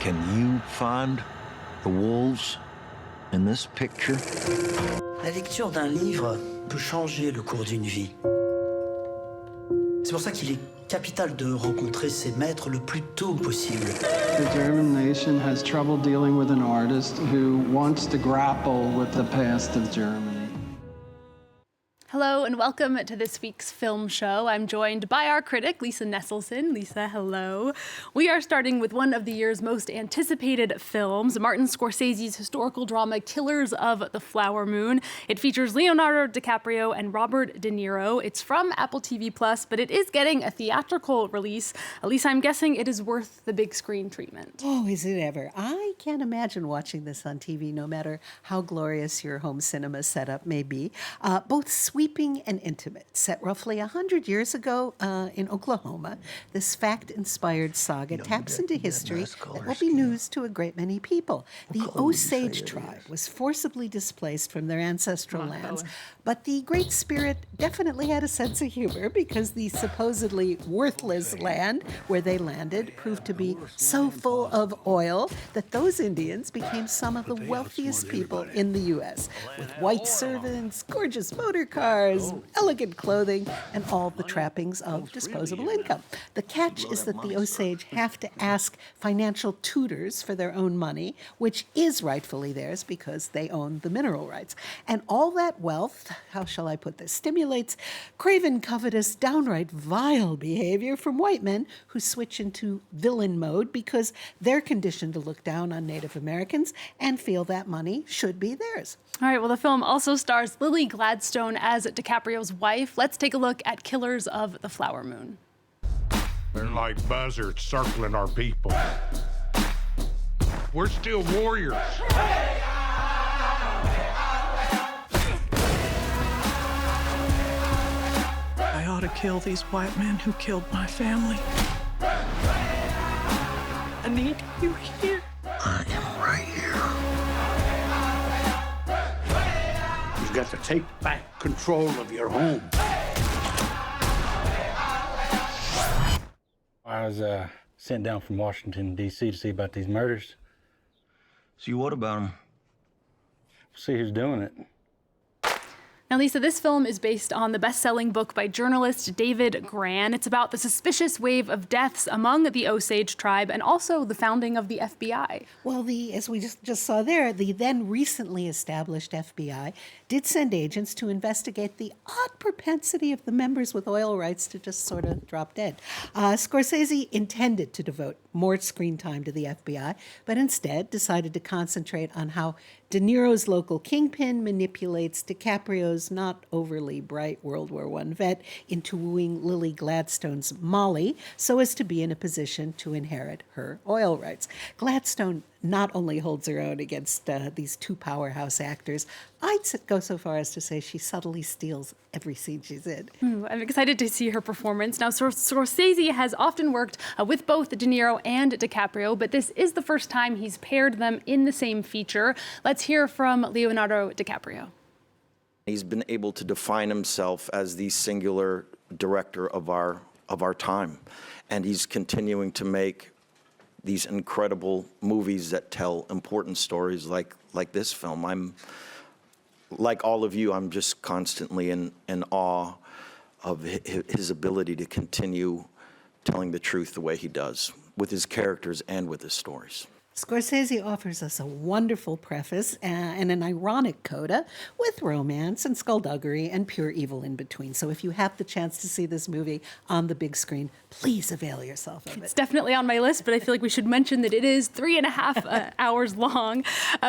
Can you find the wolves in this picture? La lecture d'un livre peut changer le cours d'une vie. C'est pour ça qu'il est capital de rencontrer ses maîtres le plus tôt possible. The German nation has trouble dealing with an artist who wants to grapple with the past of Germany. Hello and welcome to this week's film show. I'm joined by our critic, Lisa Nesselson. Lisa, hello. We are starting with one of the year's most anticipated films, Martin Scorsese's historical drama, Killers of the Flower Moon. It features Leonardo DiCaprio and Robert De Niro. It's from Apple TV+, but it is getting a theatrical release. Lisa, I'm guessing it is worth the big screen treatment. Oh, is it ever? I can't imagine watching this on TV, no matter how glorious your home cinema setup may be. Both sweeping and intimate. Set roughly 100 years ago in Oklahoma, this fact-inspired saga taps into history that will be news to a great many people. The Osage tribe was forcibly displaced from their ancestral lands, but the Great Spirit definitely had a sense of humor because the supposedly worthless land where they landed proved to be so full of oil that those Indians became some of the wealthiest people in the U.S., with white servants, gorgeous motor cars, elegant clothing, and all the trappings of disposable income. The catch is that the Osage have to ask financial tutors for their own money, which is rightfully theirs because they own the mineral rights. And all that wealth, how shall I put this, stimulates craven, covetous, downright vile behavior from white men who switch into villain mode because they're conditioned to look down on Native Americans and feel that money should be theirs. All right, well, the film also stars Lily Gladstone as DiCaprio's wife. Let's take a look at Killers of the Flower Moon. They're like buzzards circling our people. We're still warriors. I ought to kill these white men who killed my family. I need you here. I am right here. You've got to take back control of your home. I was sent down from Washington, D.C. to see about these murders. See, what about him? See who's doing it. Now, Lisa, this film is based on the best-selling book by journalist David Grann. It's about the suspicious wave of deaths among the Osage tribe and also the founding of the FBI. Well, as we just saw there, the then recently established FBI did send agents to investigate the odd propensity of the members with oil rights to just sort of drop dead. Scorsese intended to devote more screen time to the FBI, but instead decided to concentrate on how De Niro's local kingpin manipulates DiCaprio's not overly bright World War I vet into wooing Lily Gladstone's Molly so as to be in a position to inherit her oil rights. Gladstone not only holds her own against these two powerhouse actors, I'd go so far as to say she subtly steals every scene she's in. I'm excited to see her performance. Now, Scorsese has often worked with both De Niro and DiCaprio, but this is the first time he's paired them in the same feature. Let's hear from Leonardo DiCaprio. He's been able to define himself as the singular director of our time, and he's continuing to make these incredible movies that tell important stories like this film. I'm, like all of you, I'm just constantly in awe of his ability to continue telling the truth the way he does, with his characters and with his stories. Scorsese offers us a wonderful preface and an ironic coda with romance and skullduggery and pure evil in between. So if you have the chance to see this movie on the big screen, please avail yourself of it. It's definitely on my list, but I feel like we should mention that it is 3.5 hours long.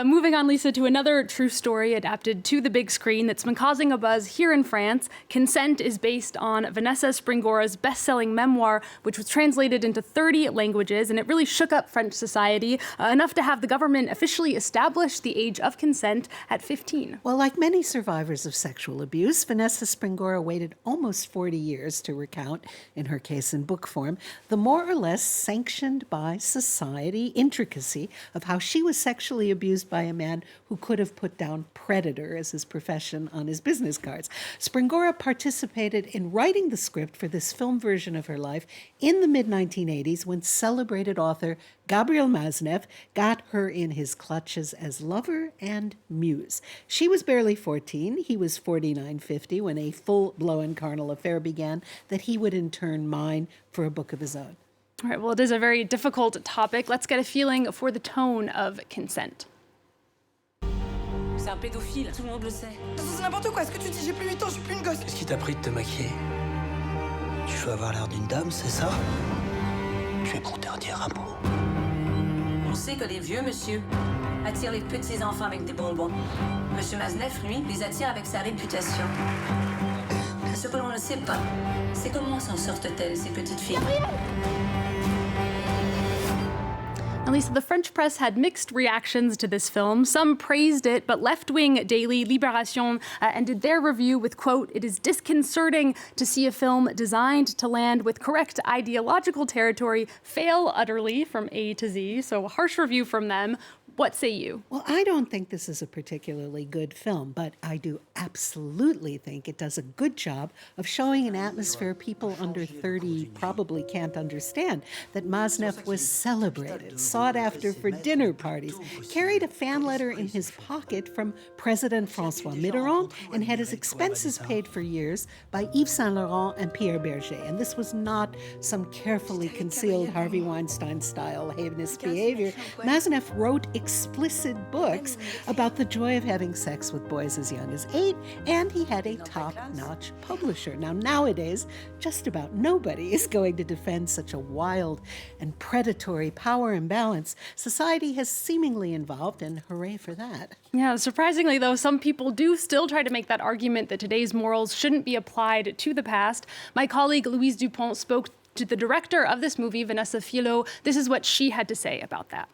Moving on, Lisa, to another true story adapted to the big screen that's been causing a buzz here in France. Consent is based on Vanessa Springora's best-selling memoir, which was translated into 30 languages, and it really shook up French society. Enough to have the government officially establish the age of consent at 15. Well, like many survivors of sexual abuse, Vanessa Springora waited almost 40 years to recount, in her case in book form, the more or less sanctioned by society intricacy of how she was sexually abused by a man who could have put down predator as his profession on his business cards. Springora participated in writing the script for this film version of her life in the mid-1980s when celebrated author Gabriel Matzneff got her in his clutches as lover and muse. She was barely 14. He was 49-50 when a full-blown carnal affair began that he would in turn mine for a book of his own. All right, well, it is a very difficult topic. Let's get a feeling for the tone of consent. C'est un pédophile, tout le monde le sait. C'est n'importe quoi, est-ce que tu dis j'ai plus 8 ans, je suis plus une gosse? Qu'est-ce qui t'a pris de te maquiller? Tu veux avoir l'air d'une dame, c'est ça? Tu es pour te dire un mot. On sait que les vieux monsieur attirent les petits enfants avec des bonbons. Monsieur Matzneff, lui, les attire avec sa réputation. Ce que l'on ne sait pas, c'est comment s'en sortent-elles, ces petites filles. At least the French press had mixed reactions to this film. Some praised it, but left-wing daily Libération ended their review with, quote, "It is disconcerting to see a film designed to land with correct ideological territory fail utterly from A to Z." So a harsh review from them. What say you? Well, I don't think this is a particularly good film, but I do absolutely think it does a good job of showing an atmosphere people under 30 probably can't understand, that Matzneff was celebrated, sought after for dinner parties, carried a fan letter in his pocket from President François Mitterrand, and had his expenses paid for years by Yves Saint Laurent and Pierre Berger. And this was not some carefully concealed Harvey Weinstein-style heinous behavior. Matzneff wrote explicit books about the joy of having sex with boys as young as 8, and he had a top-notch publisher. Now, nowadays, just about nobody is going to defend such a wild and predatory power imbalance. Society has seemingly evolved, and hooray for that. Yeah, surprisingly, though, some people do still try to make that argument that today's morals shouldn't be applied to the past. My colleague Louise Dupont spoke to the director of this movie, Vanessa Springora. This is what she had to say about that.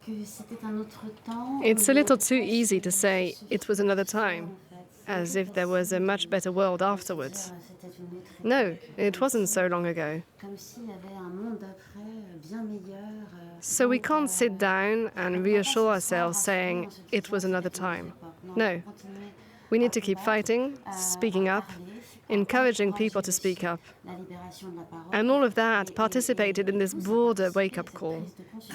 It's a little too easy to say it was another time, as if there was a much better world afterwards. No, it wasn't so long ago. So we can't sit down and reassure ourselves saying it was another time. No. We need to keep fighting, speaking up, encouraging people to speak up. And all of that participated in this broader wake-up call.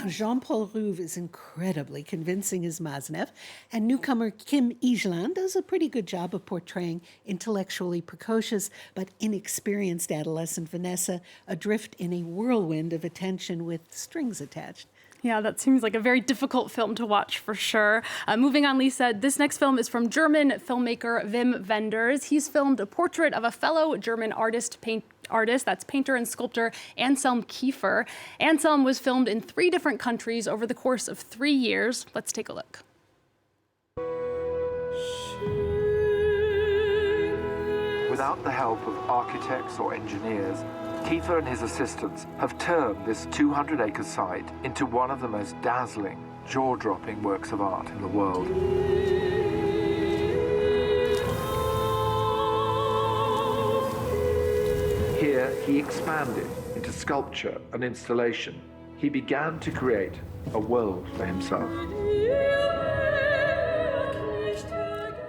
Jean-Paul Rouve is incredibly convincing as Matzneff, and newcomer Kim Ijlan does a pretty good job of portraying intellectually precocious but inexperienced adolescent Vanessa adrift in a whirlwind of attention with strings attached. Yeah, that seems like a very difficult film to watch for sure. Moving on, Lisa, this next film is from German filmmaker Wim Wenders. He's filmed a portrait of a fellow German artist, that's painter and sculptor Anselm Kiefer. Anselm was filmed in 3 different countries over the course of 3 years. Let's take a look. Without the help of architects or engineers, Kiefer and his assistants have turned this 200-acre site into one of the most dazzling, jaw-dropping works of art in the world. Here, he expanded into sculpture and installation. He began to create a world for himself.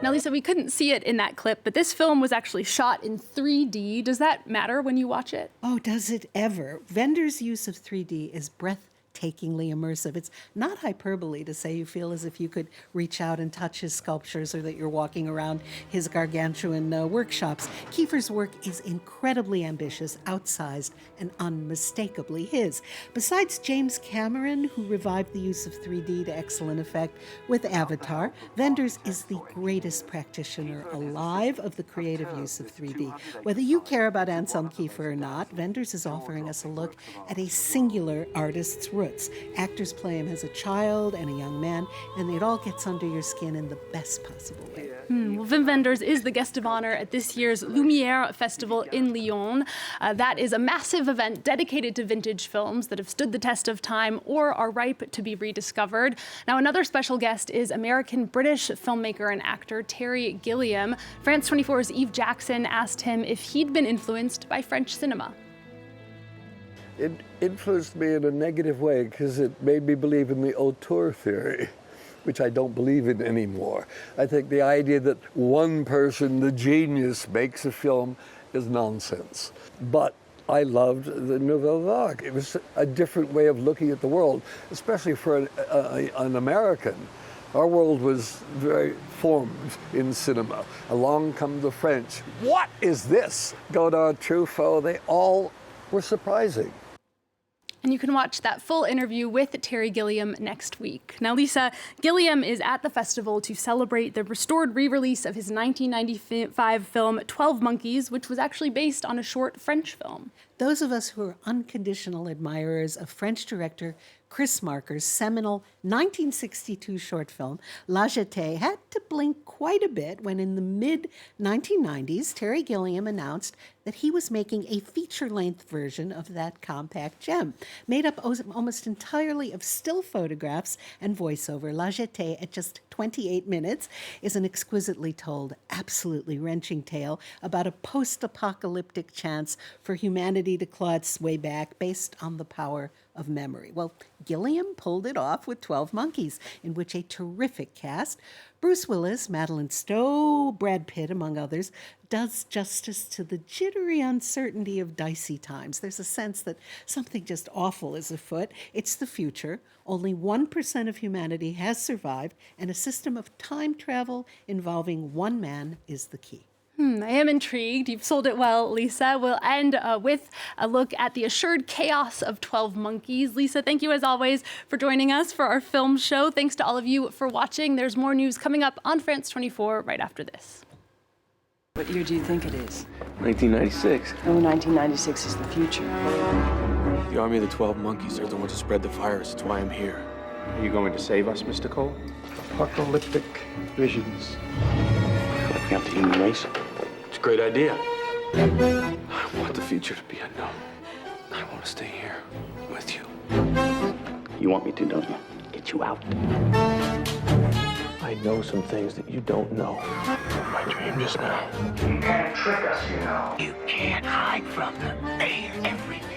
Now, Lisa, we couldn't see it in that clip, but this film was actually shot in 3D. Does that matter when you watch it? Oh, does it ever? Wenders' use of 3D is breathtakingly immersive. It's not hyperbole to say you feel as if you could reach out and touch his sculptures or that you're walking around his gargantuan workshops. Kiefer's work is incredibly ambitious, outsized, and unmistakably his. Besides James Cameron, who revived the use of 3D to excellent effect with Avatar, Wenders is the greatest practitioner alive of the creative use of 3D. Whether you care about Anselm Kiefer or not, Wenders is offering us a look at a singular artist's roots. Actors play him as a child and a young man, and it all gets under your skin in the best possible way. Well, Wim Wenders is the guest of honor at this year's Lumière festival in Lyon. That is a massive event dedicated to vintage films that have stood the test of time or are ripe to be rediscovered. Now, another special guest is American-British filmmaker and actor Terry Gilliam. France 24's Eve Jackson asked him if he'd been influenced by French cinema. It influenced me in a negative way because it made me believe in the auteur theory, which I don't believe in anymore. I think the idea that one person, the genius, makes a film is nonsense. But I loved the Nouvelle Vague. It was a different way of looking at the world, especially for an American. Our world was very formed in cinema. Along come the French. What is this? Godard, Truffaut, they all were surprising. And you can watch that full interview with Terry Gilliam next week. Now, Lisa, Gilliam is at the festival to celebrate the restored re-release of his 1995 film 12 Monkeys, which was actually based on a short French film. Those of us who are unconditional admirers of French director Chris Marker's seminal 1962 short film, La Jetée, had to blink quite a bit when in the mid-1990s, Terry Gilliam announced that he was making a feature-length version of that compact gem, made up almost entirely of still photographs and voiceover. La Jetée, at just 28 minutes, is an exquisitely told, absolutely wrenching tale about a post-apocalyptic chance for humanity to claw its way back based on the power of memory. Well, Gilliam pulled it off with 12 Monkeys, in which a terrific cast, Bruce Willis, Madeleine Stowe, Brad Pitt, among others, does justice to the jittery uncertainty of dicey times. There's a sense that something just awful is afoot. It's the future. Only 1% of humanity has survived, and a system of time travel involving one man is the key. I am intrigued. You've sold it well, Lisa. We'll end with a look at the assured chaos of 12 Monkeys. Lisa, thank you as always for joining us for our film show. Thanks to all of you for watching. There's more news coming up on France 24 right after this. What year do you think it is? 1996. No, 1996 is the future. The army of the 12 Monkeys, they're the ones who spread the virus. That's why I'm here. Are you going to save us, Mr. Cole? Apocalyptic visions. Looking up the human race. It's a great idea. I want the future to be unknown. I want to stay here with you. You want me to, don't you? Get you out. I know some things that you don't know. My dream just now. You can't trick us, you know. You can't hide from them. They hear everything.